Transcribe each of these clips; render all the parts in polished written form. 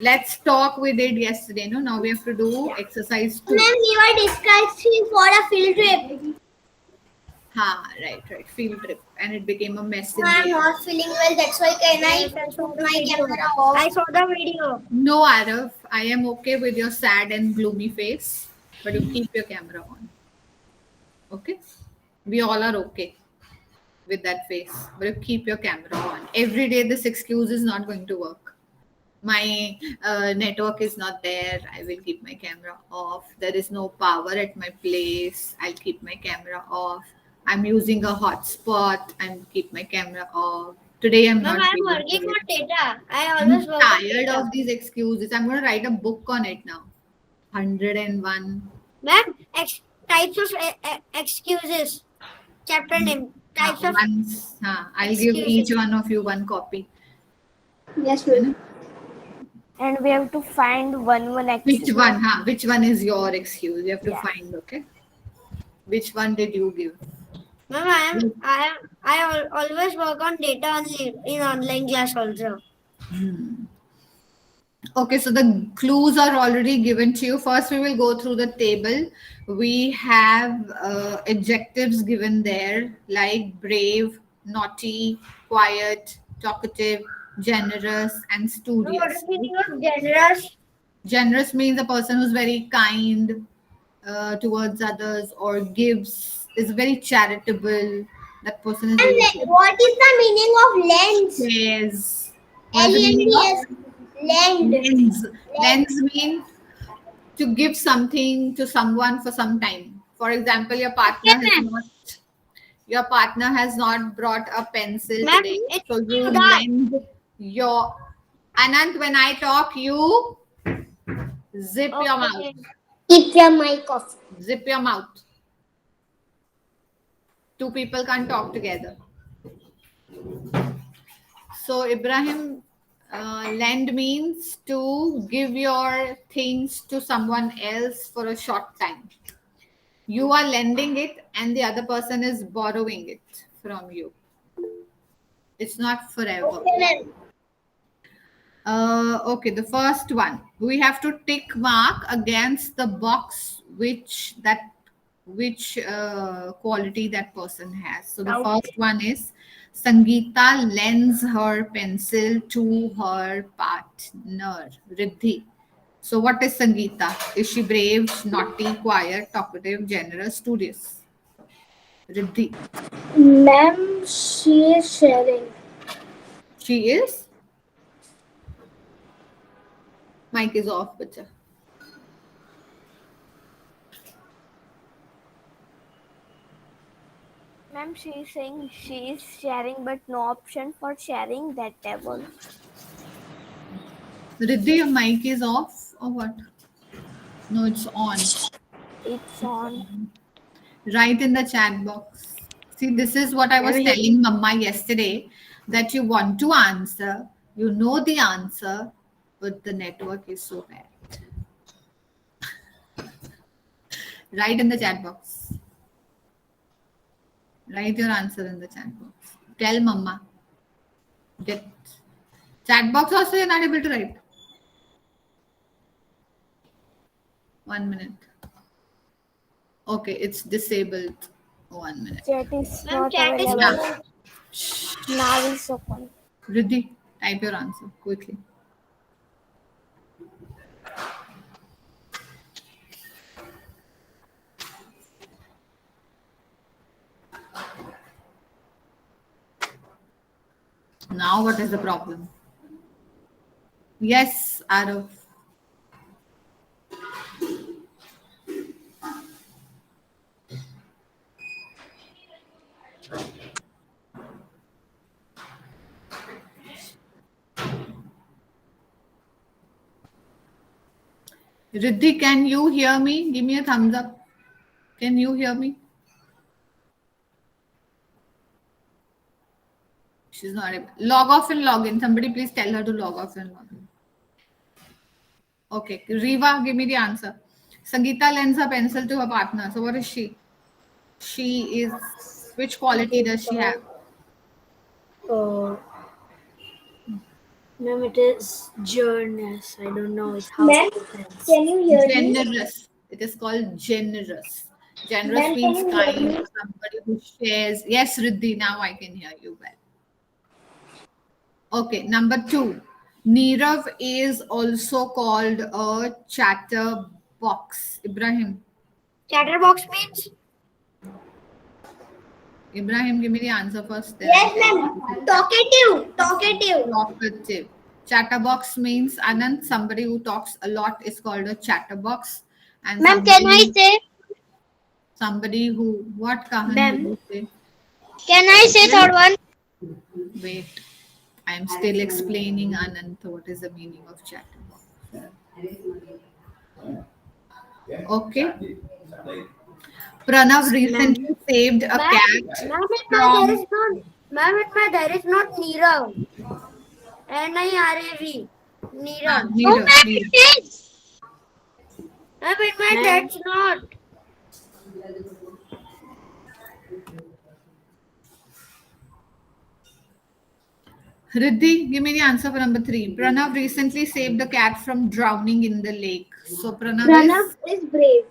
Let's talk we did yesterday. No, now we have to do exercise 2. Ma'am, we were discussing for a field trip. Right. Field trip, and it became a mess in I'm the end. not feeling well. That's why can Yes, I I saw put the my video. camera off? I saw the video. No, Arav, I am okay with your sad and gloomy face, but you keep your camera on. Okay, we all are okay with that face, but you keep your camera on. Every day, this excuse is not going to work. My network is not there. I will keep my camera off. There is no power at my place. I'll keep my camera off. I'm using a hotspot. I'll keep my camera off. Today I'm Ma'am, not I'm feeling working good. on data. I I'm always work on tired data. of these excuses. I'm going to write a book on it now. 101. Ma'am, types of excuses. Chapter name. Types of I'll give each excuses. one of you one copy. Yes, है ma'am. ना? And we have to find one Which excuse. one? Which one is your excuse? You have to Yeah. find, okay? Which one did you give? Ma'am, I always work on data in online class also. Okay, so the clues are already given to you. First, we will go through the table. We have adjectives given there like brave, naughty, quiet, talkative, generous, and Ma'am, what studious. is the meaning of generous? Generous means a person who's very kind towards others or gives, is very charitable. That person is very good. What is the meaning of lens? Yes. What is the meaning L-E-N-D-S. of Lend. lens? Lens means to give something to someone for some time. For example, your partner has not brought a pencil Ma'am, today, it's so you that. lend your Anant. When I talk, you zip your mouth. Okay. Keep your mic off. Zip your mouth. Two people can't talk together. So Ibrahim, lend means to give your things to someone else for a short time. You are lending it and the other person is borrowing it from you. It's not forever. Okay, ma'am. Okay, the first one. We have to tick mark against the box which quality that person has. So the first one is Sangeeta lends her pencil to her partner, Riddhi. So what is Sangeeta? Is she brave, naughty, quiet, talkative, generous, studious? Riddhi. Ma'am, she is sharing. She is? Mic is off, bacha. Ma'am, she is saying she is sharing, but no option for sharing that table. Riddhi, your mic is off or what? No, it's on. It's on. Write in the chat box. See, this is what I was telling Mama yesterday, that you want to answer, you know the answer, but the network is so bad. Write in the chat box. Write your answer in the chat box. Tell Mama. Get chat box also you're not able to write. 1 minute. Okay, it's disabled. 1 minute. Chat is Ma'am, not chat is available. Now it's open. Riddhi, type your answer quickly. Now, what is the problem? Yes, Arav. Riddhi, can you hear me? Give me a thumbs up. Can you hear me? She's not able. Log off and log in. Somebody please tell her to log off and log in. Okay. Riva, give me the answer. Sangeeta lends her pencil to her partner. So what is she? She is, which quality does she have? Ma'am, it is journess. I don't know it how Ma'am, it ends. can you hear me? Generous. It is called generous. Generous Ma'am, can means you hear kind, me? somebody who shares. Yes, Riddhi, now I can hear you well. Okay, number 2. Nirav is also called a chatterbox. Ibrahim. Chatterbox means? Ibrahim, give me the answer first. Then Yes, I'll tell ma'am. you. Talkative. Talkative. Talkative. Chatterbox means Anand, somebody who talks a lot is called a chatterbox. And Ma'am, can I say? somebody who, what Kahan Ma'am. did you say? Can I say third one? Wait, I am still explaining Anand what is the meaning of chatterbox. Okay. Pranav recently saved a cat Ma'am, from. there is not Nirav. Nirav. Nirav. Oh, Neerav, ma'am, Neerav. it is. Ma'am, that's not. Riddhi, give me the answer for number 3. Pranav recently saved a cat from drowning in the lake. So Pranav is brave.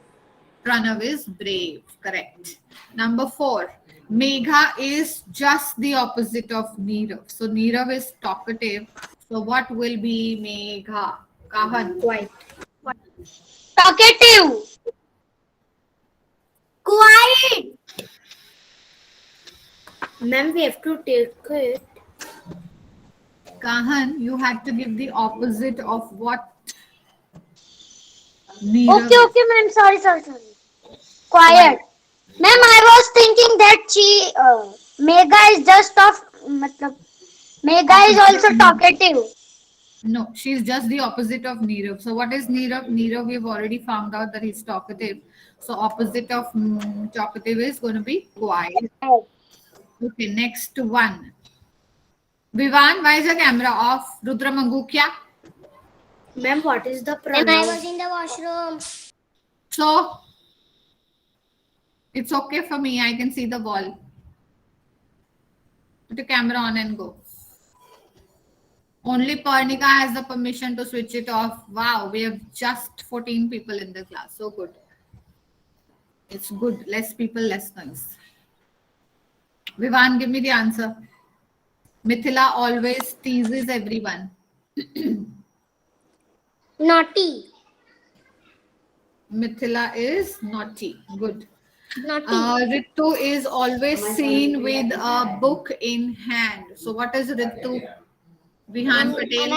Pranav is brave. Correct. Number 4. Megha is just the opposite of Neerav. So Neerav is talkative. So what will be Megha? Kahan. Quiet. Talkative. Quiet. Ma'am, we have to take it. Kahan, you had to give the opposite of what Neerav Okay, okay, ma'am. Sorry. Quiet. Ma'am, I was thinking that Megha is just of, matlab, Megha is also talkative. No, she's just the opposite of Neerav. So what is Neerav? Neerav, we've already found out that he's talkative. So opposite of talkative is going to be quiet. Okay, next one. Vivan, why is your camera off? Rudra Mangukya. Ma'am, what is the Ma'am, I pronoun? was in the washroom. So it's okay for me. I can see the wall. Put your camera on and go. Only Parnika has the permission to switch it off. Wow, we have just 14 people in the class. So good. It's good. Less people, less noise. Vivan, give me the answer. Mithila always teases everyone. Naughty. Mithila is naughty. Good. Naughty. Ritu is always seen with a book in hand. So what is Ritu? Vihan Patel.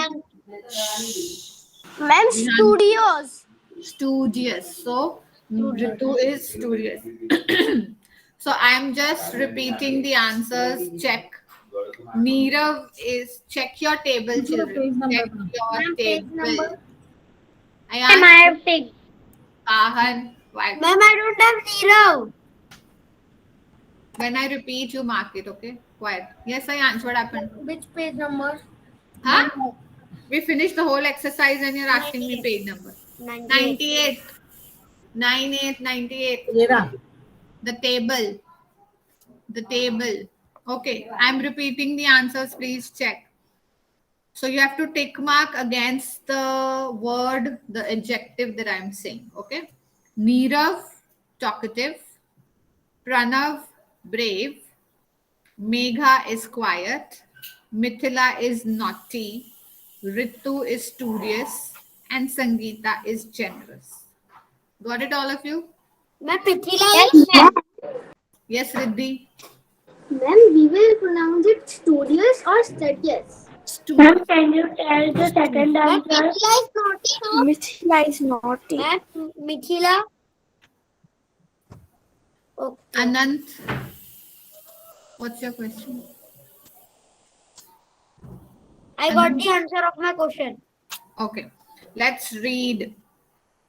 Ma'am, studios. Studious. So Ritu is studious. So I'm just repeating the answers. Check. Neerav is check your table, children. Check your table. Ma'am, Ayan, I have taken. Kahan, why? Ma'am, I don't have Nirav. When I repeat, you mark it, okay? Quiet. Yes, I answered. What happened? Which page number? Huh? We finished the whole exercise and you're asking me page number. 98. 98. The table. The table. Okay, I'm repeating the answers. Please check. So you have to tick mark against the word, the adjective that I'm saying. Okay. Neerav, talkative. Pranav, brave. Megha is quiet. Mithila is naughty. Ritu is studious. And Sangeeta is generous. Got it, all of you? Ma'am, Mithila Yes, is. ma'am. Yes, Riddhi. Ma'am, we will pronounce it studious or studious. Studious. Can you tell the second Ma'am, Mithila is naughty, no? Mithila is naughty. Ma'am, Mithila. Okay. Anant, what's your question? I got the answer of my question. Okay, let's read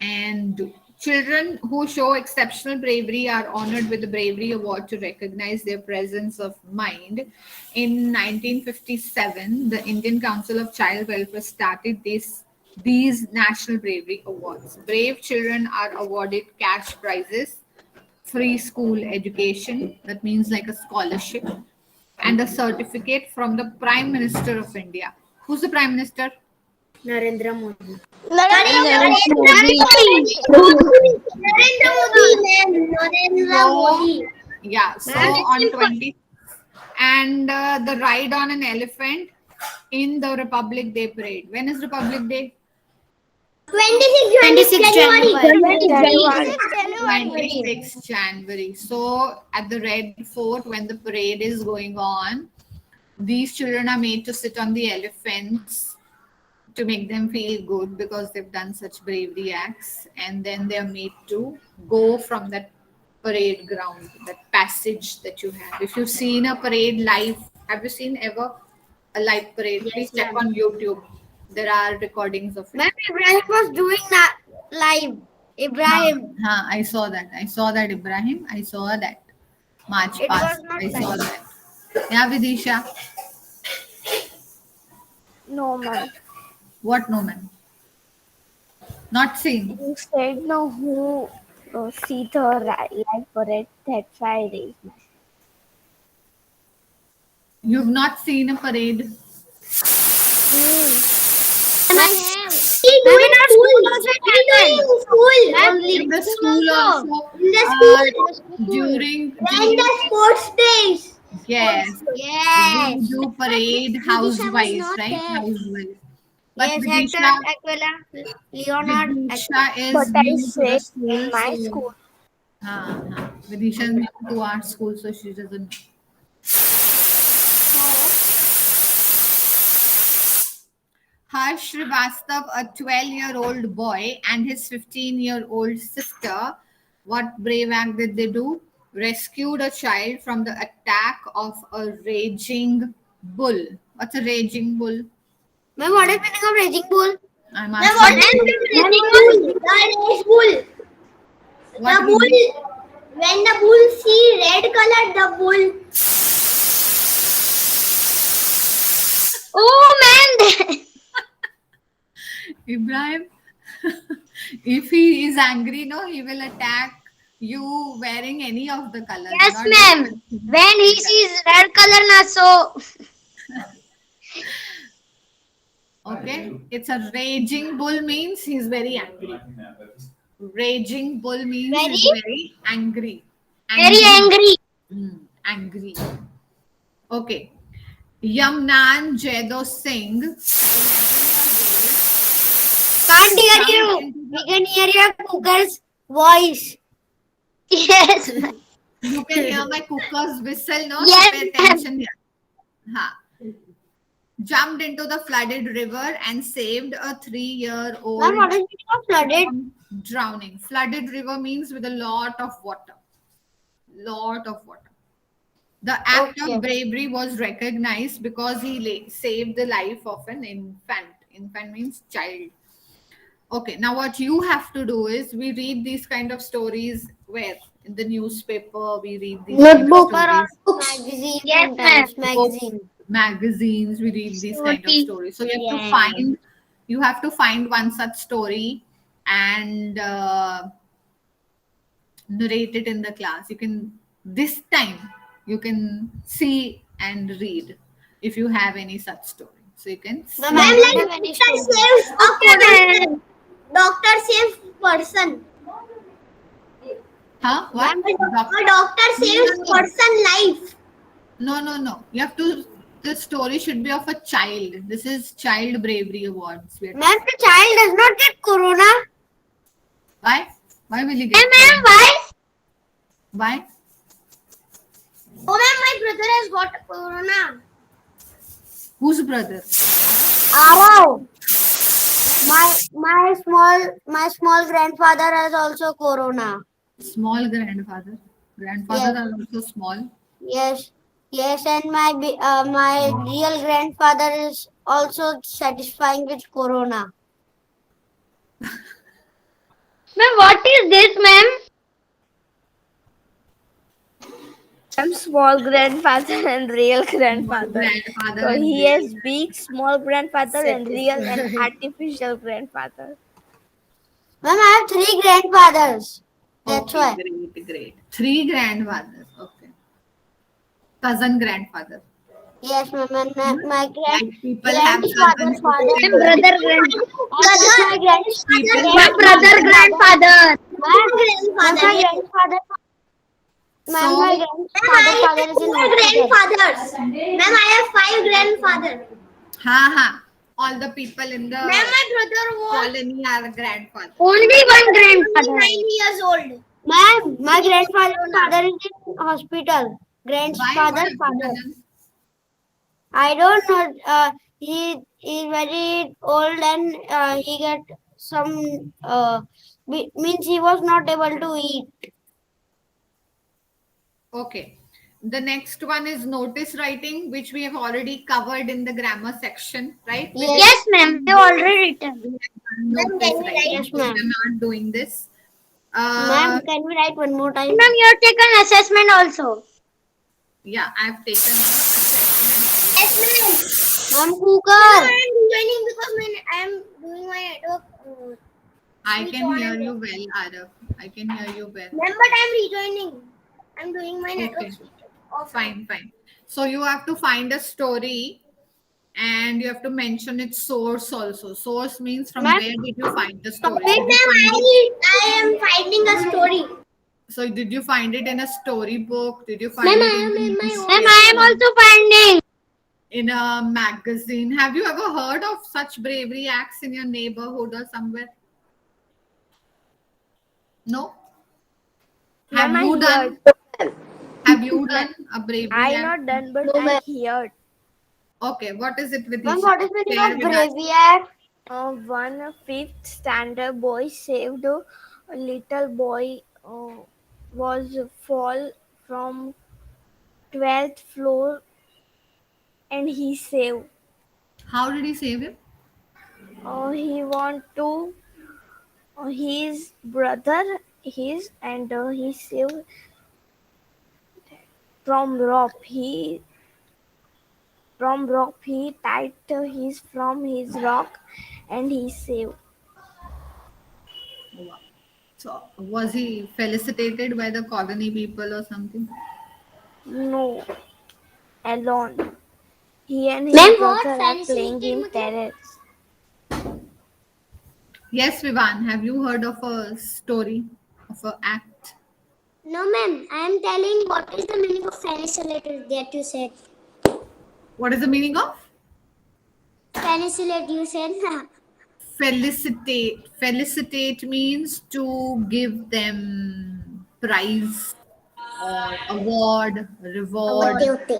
and do. Children who show exceptional bravery are honored with the Bravery Award to recognize their presence of mind. In 1957, the Indian Council of Child Welfare started these National Bravery Awards. Brave children are awarded cash prizes, free school education, that means like a scholarship, and a certificate from the Prime Minister of India. Who's the Prime Minister? Narendra Modi. Yeah, so on 20. And the ride on an elephant in the Republic Day parade. When is Republic Day? 26 January. 26 January. So at the Red Fort, when the parade is going on, these children are made to sit on the elephants to make them feel good because they've done such bravery acts, and then they're made to go from that parade ground, that passage that you have. If you've seen a parade live, have you seen ever a live parade? Please check on YouTube. There are recordings of it. Ma'am, Ibrahim was doing that live. Ibrahim. I saw that. Ibrahim. I saw that. March It past. was not I saw live. that. Yeah, Vidisha. No, ma'am. What no man? Not seen. You said no. Who see the live parade? That's why I raised my hand. You've not seen a parade. And I have. Doing In the school also. During sports days. yes. Yes. We do parade house-wise, right? House-wise. But Yes, Vidisha, Hector, Aquila, Leonard. Vidisha is But I new to the said school. in my so- school. Vidisha is new to our school, so she doesn't know. Harsh Srivastav, a 12-year-old boy, and his 15-year-old sister, what brave act did they do? Rescued a child from the attack of a raging bull. What's a raging bull? Ma'am, what is meaning of raging bull? I'm Ma'am, asking. what is the rage bull? What The will bull. be- When the bull see red color, the bull. Oh man, Ibrahim, if he is angry, no, he will attack you wearing any of the colors. yes, not ma'am. just- When he sees red color, na so Okay, it's a raging bull means he's very angry. Raging bull means he's very angry. very angry. Angry. Okay. Yamnan Jaido Singh, 11 years Can't hear you. We can hear your cooker's voice. Yes, ma'am. old. You can hear my cooker's whistle, no? Yes, Pay attention here. Jumped into the flooded river and saved a 3-year-old Ma'am, what is meaning of flooded? from drowning. Flooded river means with a lot of water. Lot of water. The act Okay. of bravery was recognized because he saved the life of an infant. Infant means child. Okay, now what you have to do is we read these kind of stories where? In the newspaper, we read these kind of Notebook or stories. magazine. Yes, Sometimes magazine. Magazines, we read these kind of Story. stories. So you have to Yeah. find one such story and narrate it in the class. You can this time you can see and read if you have any such story. So you can see. Ma'am, doctor saves Doctor saves person. Huh? What? A doctor saves person life. No. You have to. The story should be of a child. This is Child Bravery Awards. Ma'am, the child does not get corona. Why? Why will you Hey, get? ma'am, why? Why? Oh, ma'am, my brother has got corona. Whose brother? Ow. My small grandfather has also corona. Small grandfather. Grandfather Yes. are also small. Yes, and my real grandfather is also satisfying with corona. Ma'am, what is this, ma'am? I'm small grandfather and real grandfather. Grandfather. So and he real- has big small grandfather and real and artificial grandfather. Ma'am, I have 3 grandfathers. That's why. Great. 3 grandfathers. Okay. Cousin grandfather. Yes, ma'am. And my Like people have grandfather, cousins. father, Ma'am, brother, grand. my grandfather, People Ma'am, brother, grandfather. my grandfather, ma'am, my So, grandfather, father is in hospital. Grandfathers. Ma'am, I have 5 grandfathers. all the people in the Ma'am, my brother was colony are grandfather. Only one grandfather. 9 years old. Ma'am, my grandfather's father is in hospital. Why? What Grandfather's happened, father. Anand? I don't know. He is very old and he got some means he was not able to eat. Okay. The next one is notice writing, which we have already covered in the grammar section, right? Yes, ma'am. You already written. We have done Ma'am, notice can we write? writing. Yes, So we ma'am. are not doing this. Ma'am, can we write one more time? Ma'am, you have taken assessment also. Yeah, I have taken the assessment. Yes, ma'am. Ma'am, cooker. I am joining because I am doing my network. I can hear you well, Arav. I can hear you well. Ma'am, but I am rejoining. I am doing my network. Okay. Fine, fine. So you have to find a story and you have to mention its source also. Source means from Ma'am, where did you find the story? Wait, Did you find it, I am finding a story. so did you find it in a storybook? Did you find it in Ma'am, I am also finding. in a magazine? Have you ever heard of such bravery acts in your neighborhood or somewhere? No? Have Ma'am, I you done? heard. Have you done a bravery I act? not done, but No, I ma'am. heard. Okay, what is it with Ma'am, Isha? what is the Share meaning of with us. bravery act? One fifth standard boy saved a little boy was fall from 12th floor and he saved. How did he save him? He want to his brother his and he saved from rope. He tied his from his rock and he saved. Wow. So was he felicitated by the colony people or something? No, alone. He and his Ma'am, what brother are fancy playing kid in मतलब? terrace. Yes, Vivan. Have you heard of a story of an act? No, ma'am. I am telling what is the meaning of felicitated that you said. What is the meaning of Felicitate, you said. felicitate? Felicitate means to give them prize or award, reward. Okay.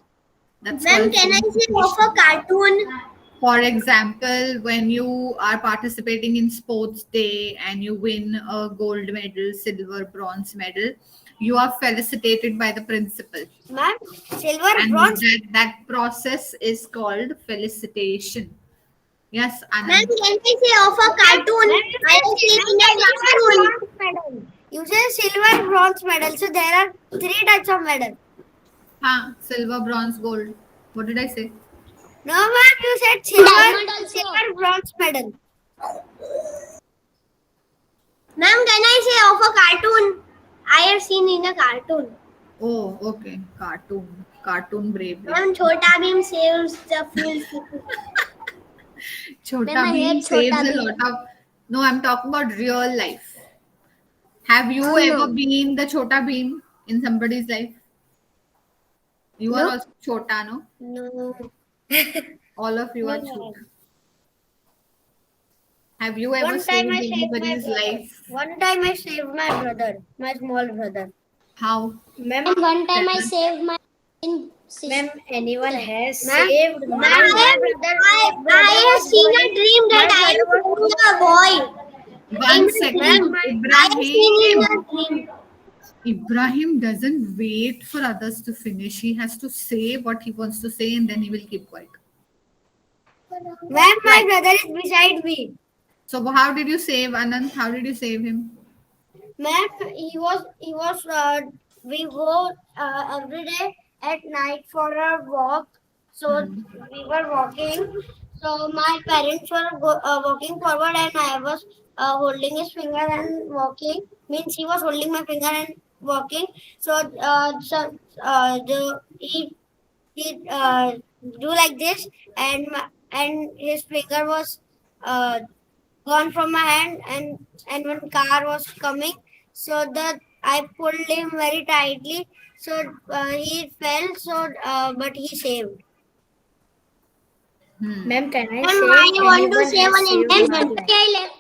That's Ma'am, called can I say felicitation. of a cartoon? For example, when you are participating in sports day and you win a gold medal, silver, bronze medal, you are felicitated by the principal. Ma'am, silver, And bronze. that process is called felicitation. Yes, Ma'am, Anand. can I say of a cartoon? I have seen in a cartoon. You say silver, bronze medal. So there are 3 types of medal. Silver, bronze, gold. What did I say? No, ma'am, you said silver, bronze medal. Ma'am, can I say of a cartoon? I have seen in a cartoon. Oh, okay. Cartoon bravery. Ma'am, Chota Bheem saves the full city. Chota Ma'am, I Bheem hate saves Chota a Bheem. lot of. No, I'm talking about real life. Have you Oh, ever no. been the Chota Bheem in somebody's life? You are No. also Chota, no? No. All of you are No. Chota. Have you ever One saved time I saved my anybody's brother. life? One time I saved my brother, my small brother. How? Ma'am, one time I Seven. saved my Ma'am, anyone has saved my brother. I have seen a dream that I am saving a boy. One second. I have seen in a dream. Ibrahim doesn't wait for others to finish. He has to say what he wants to say and then he will keep quiet. Ma'am, my brother is beside me. So how did you save Anand? How did you save him? Ma'am, we go every day at night for a walk. So we were walking. So my parents were walking forward and I was holding his finger and walking. Means he was holding my finger and walking. So he do like this, and his finger was gone from my hand, and one car was coming, so that I pulled him very tightly, so he fell, so but he saved. Ma'am, can I Ma'am, say I want to anyone say has one saved incident. my Ma'am, life?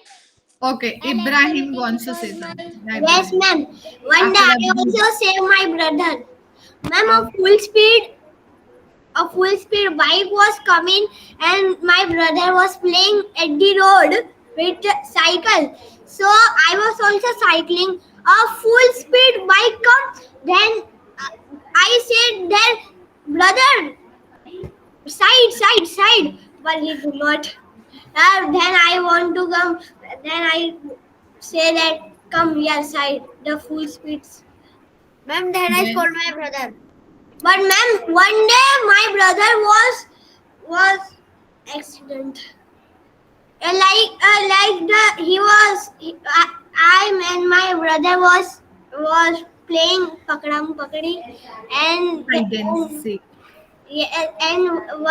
Okay, I like Ibrahim the wants to because say something. Yeah, yes, Ibrahim. ma'am. One day After I that, also saved my brother. Ma'am, Okay. a full speed bike was coming, and my brother was playing at the road with a cycle. So I was also cycling. A full speed bike comes. Then I said, "Then brother, side." But he do not. Then I want to come. Then I say that come here side. The full speeds. Ma'am, then I Then, scold my brother. But ma'am, one day my brother was accident. Like the he was I and my brother was playing pakadam pakadi, and hide and seek. yeah, and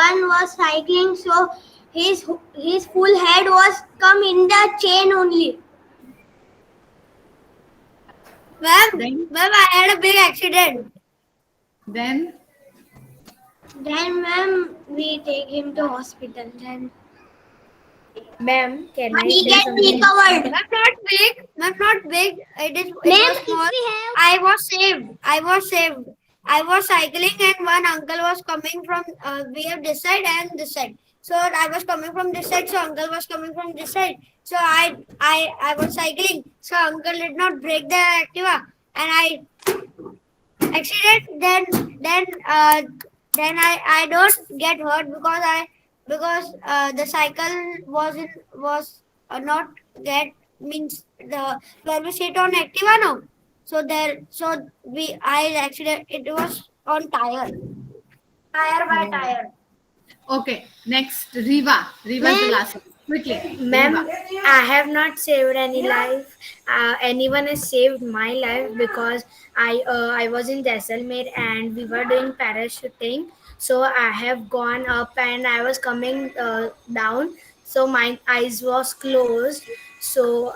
one was cycling, so his full head was come in the chain only. Then, Ma'am, I had a big accident. then, Then, ma'am, we take him to hospital. Then Ma'am, can but I he say get something? recovered. Ma'am, not big. Ma'am, not big. It was small. I was saved. I was cycling, and one uncle was coming from we have this side and this side. So I was coming from this side, so uncle was coming from this side. So I was cycling. So uncle did not break the Activa, and I accident. Then don't get hurt because the cycle was not get means the where we sit on Activa now. So we I accident it was on tire by oh. tire. Okay. Next, Riva. Riva is the last one. Quickly, Ma'am, Riva. I have not saved any life. Anyone has saved my life because I was in Jaisalmer and we were doing parachuting. So I have gone up and I was coming down. So my eyes was closed. So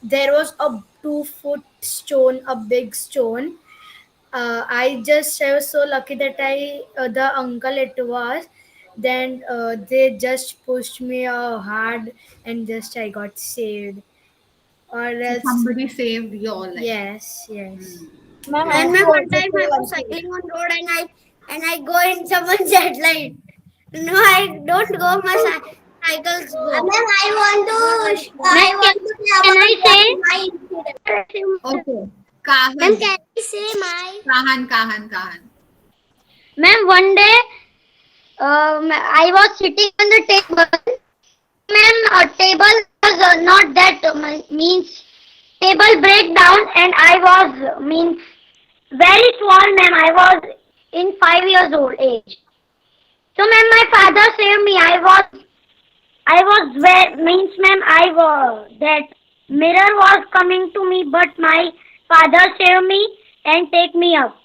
there was a 2 foot stone, a big stone. I was so lucky that the uncle it was. Then they just pushed me hard and just I got saved. Or So else, somebody saved your life. yes. Ma'am, and ma'am, one time I was cycling on road and I go in someone's headlight. No, I don't go. My cycles go. Ma'am, I want to. I want to Can I say? my incident. Okay. Ma'am, Kahan. can I say my? Kahan. Ma'am, one day, I was sitting on the table. Ma'am, table was not that means table breakdown, and I was means very small, ma'am. I was in 5 years old age. So, ma'am, my father saved me. I was where means, ma'am. I was that mirror was coming to me, but my father saved me and take me up.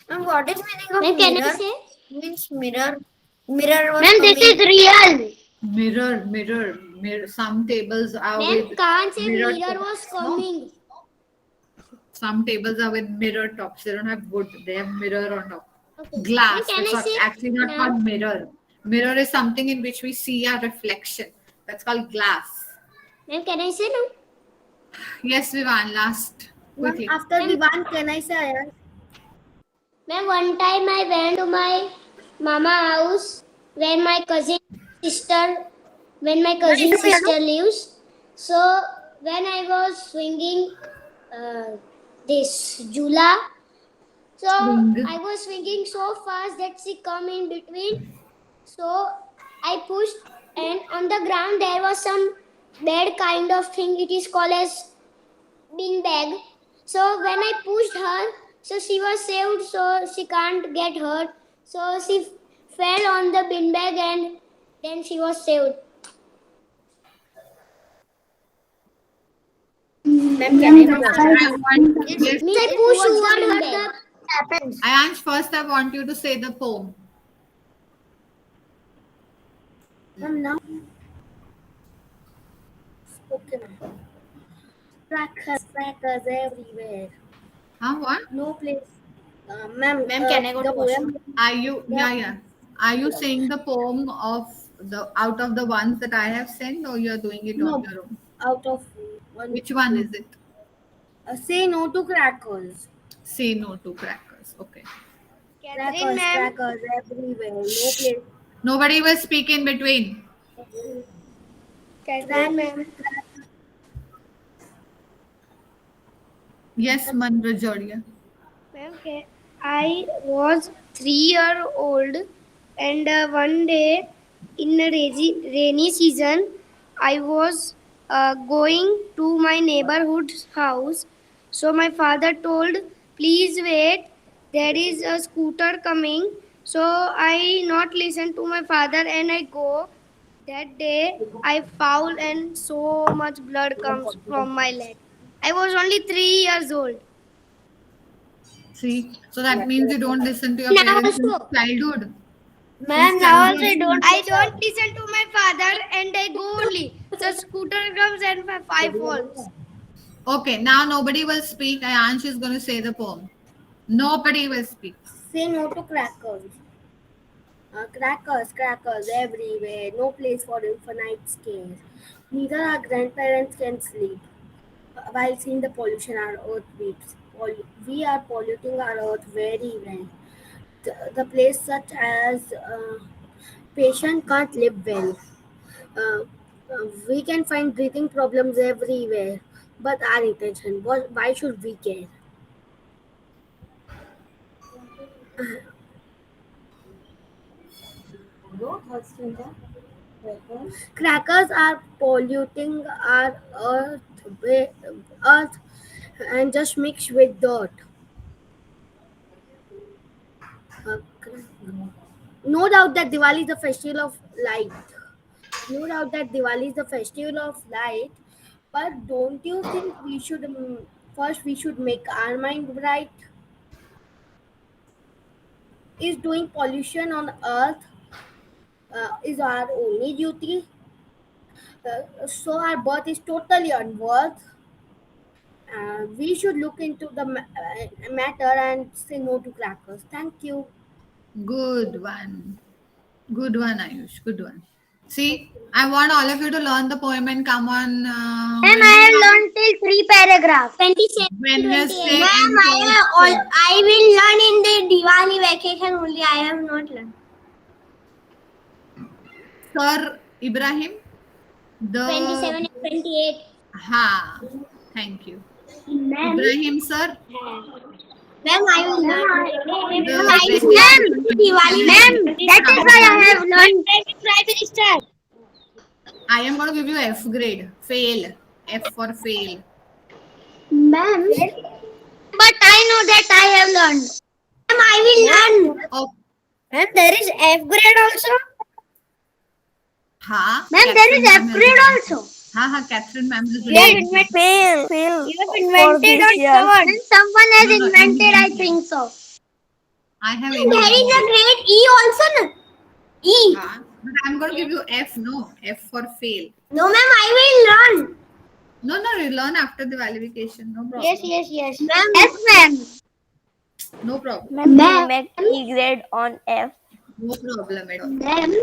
Ma'am, what is meaning of Ma'am, can I mirror? say? Means mirror. Mirror was Ma'am, this coming. is real. Mirror. Some tables are Ma'am, with can't say mirror mirror tops. was No? coming. Some tables are with mirror tops. They don't have wood. They have mirror on top. Okay. Glass. Ma'am, can That's I not, say? actually not Ma'am? called mirror. Mirror is something in which we see our reflection. That's called glass. Ma'am, can I say no? Yes, Vivan. Last. Quickly. After Vivan, can I say? Ma'am, one time I went to my mama house where my cousin sister lives. So when I was swinging this jula, so Swing. I was swinging so fast that she come in between. So I pushed, and on the ground there was some bed kind of thing. It is called as bean bag. So when I pushed her, so she was saved, so she can't get hurt. So she fell on the bin bag and then she was saved. Ma'am, can I say something? I want, yes, Means I pushed toward her. happens. Ayansh, first I want you to say the poem. Ma'am, now. Okay, ma'am. Crackers everywhere. Huh? What? No place. Ma'am, can I go to washroom? Are you? Yeah. Are you saying the poem of the out of the ones that I have sent, or you're doing it on No, your own? out of one. Which one is it? Say no to crackers. Say no to crackers. Okay. Catherine, ma'am. Crackers everywhere. No place. Nobody will speak in between. Catherine, ma'am. Yes, Manrajoria. Ma'am, I was 3 year old, and one day in a rainy season, I was going to my neighborhood's house. So my father told, "Please wait. There is a scooter coming." So I not listen to my father, and I go. That day I foul and so much blood comes from my leg. I was only 3 years old. See, so that means you don't listen to your Now parents in also. childhood. Ma'am, Since now also childhood. I don't listen to my father and I go only. So scooter comes and my five falls. Okay, now nobody will speak. Ayansh is going to say the poem. Nobody will speak. Say no to crackers. Crackers everywhere. No place for infinite scares. Neither our grandparents can sleep while seeing the pollution our earth breathes. We are polluting our earth very well. The place such as patient can't live well. Uh, we can find breathing problems everywhere. But our intention, why should we care? Crackers are polluting our earth and just mixed with dirt. Uh, no doubt that Diwali is the festival of light. No doubt that Diwali is the festival of light. But don't you think we should first we should make our mind bright? Is doing pollution on earth is our only duty? So our birth is totally unworth. We should look into the matter and say no to crackers. Thank you. Good one. Good one, Ayush. Good one. See, I want all of you to learn the poem and come on. Ma'am, I have learned till 3 paragraphs. 27, When we 28. say Ma'am, I will learn in the Diwali vacation only. I have not learned. Sir Ibrahim, the 27 and 28. ha. Thank you, Ma'am, Ibrahim sir. ma'am, I will learn. The Ma'am, Diwali. Ma'am, that is why I have learned. Prime Minister. I am going to give you F grade. Fail. F for fail. Ma'am, but I know that I have learned. Ma'am, I will learn. Oh, Ma'am, there is F grade also. ha. Ma'am, there is Catherine F ma'am grade has- also. Ha. Catherine ma'am has Yes, written. Fail You have for invented this or year. discovered. And someone has No, no, invented, I think so. I have There is a invented. grade E also. No? E. Ha. But I'm going to give you F. No, F for fail. No, ma'am, I will learn. No, you learn after the qualification. No problem. Yes. Ma'am, Yes, ma'am. No problem. Ma'am, Ma'am. we make E grade on F. No problem at all. Ma'am,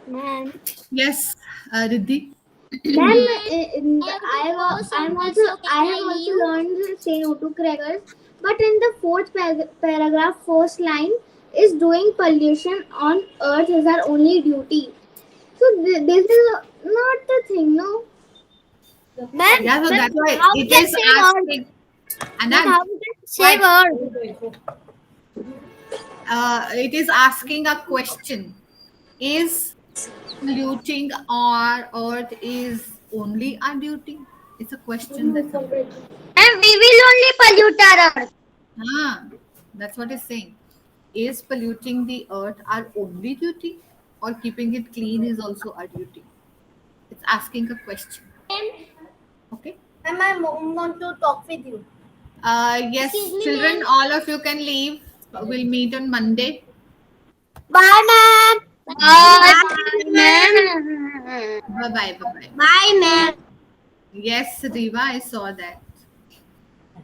ma'am. Yes, Riddhi. ma'am, I have also learned say no to crackers. But in the fourth paragraph, first line is doing pollution on earth is our only duty. So this is not the thing, no? Ma'am, Yeah, so that's why how it can is say all? asking. And Ma'am, then how can say word? it is asking a question. Is polluting our earth is only our duty? It's a question that's And we will only pollute our earth. that's what it's saying. Is polluting the earth our only duty, or keeping it clean is also our duty? It's asking a question. Okay. And my mom want to talk with you. Yes, Excuse me, children, ma'am. all of you can leave. We'll meet on Monday. Bye, ma'am. Bye, ma'am. Bye bye. Bye bye. Bye, ma'am. Yes, Riva, I saw that.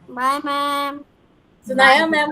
Bye, ma'am. Bye. Sunaya ma'am